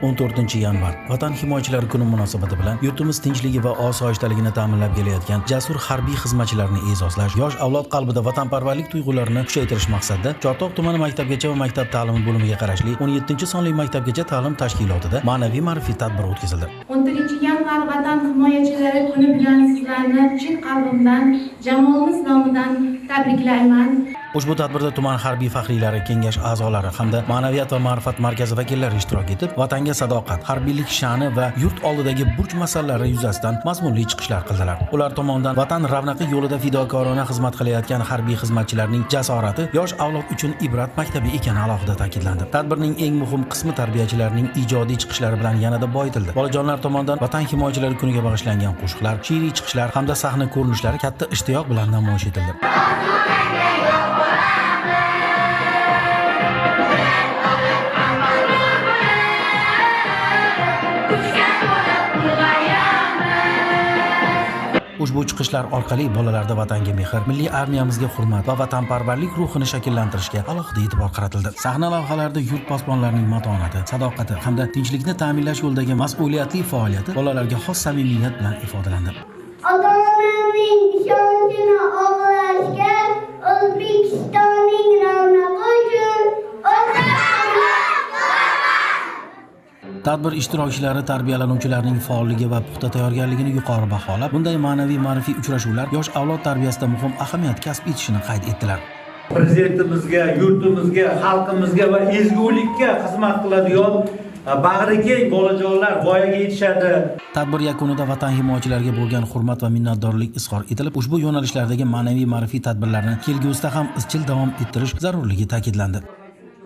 14-yanvar Vatan himoyachilari kuni munosabati bilan yurtimiz tinchligi va osoyishtaligini ta'minlab kelayotgan jasur harbiy xizmatchilarni e'zozlash, yosh avlod qalbida vatanparvarlik tuyg'ularini kuchaytirish maqsadida Chortoq tumani maktabgacha va maktab ta'limi bo'limiga qarashli 17-sonli maktabgacha ta'lim tashkilotida ma'naviy ma'rifiy tadbir o'tkazildi. 14-yanvar Vatan himoyachilari kuni bilan sizlarni chin qalbimdan, jamoamiz nomidan tabriklayman. Ushbu tadbirda tuman harbiy faxriylari, kengash a'zolari hamda ma'naviyat va ma'rifat markazi vakillari ishtirok etib, vatanga sadoqat, harbiylik sha'ni va yurt oldidagi burch masalalari yuzasidan mazmunli chiqishlar qildilar. Ular tomonidan vatan ravnaqi yo'lida fidokorona xizmat qilayotgan harbiy xizmatchilarning jasorati yosh avlod uchun ibrat maktabi ekani alohida ta'kidlandi. Tadbirning eng muhim qismi tarbiyachilarning ijodiy chiqishlari bilan yanada boyitildi. Bolajonlar tomonidan vatan himoyachilari kuniga bag'ishlangan qo'shiqlar, she'riy chiqishlar hamda sahna ko'rinishlari katta ishtiyoq bilan namoyish etildi. Ushbu chiqishlar orqali bolalarda vatanga mehr, milliy armiyamizga hurmat va vatanparvarlik ruhini shakllantirishga alohida e'tibor qaratildi. Sahna lavhalarida yurt posbonlarining matonati, sadoqati hamda tinchlikni ta'minlash yo'lidagi mas'uliyatli faoliyati bolalarga xos samimiyat bilan ifodalandi. Ota-onamning ishonchini oqlashga, O'zbekistonning ravnaqi uchun Tadbir ishtirokchilari tarbiyalanuvchilarning faolligi va puxta tayyorgarligini yuqori baholab, bunday ma'naviy ma'rifiy uchrashuvlar yosh avlod tarbiyasida muhim ahamiyat kasb etishini qayd etdilar. Prezidentimizga, yurtimizga, xalqimizga va ezgulikka xizmat qiladigan bag'rikeng bolajonlar voyaga yetishadi. Tadbir yakunida vatan himoyachilariga bo'lgan hurmat va minnatdorlik izhor etilib, ushbu yo'nalishlardagi ma'naviy ma'rifiy tadbirlarni kelgusida ham izchil davom ettirish zarurligi ta'kidlandi.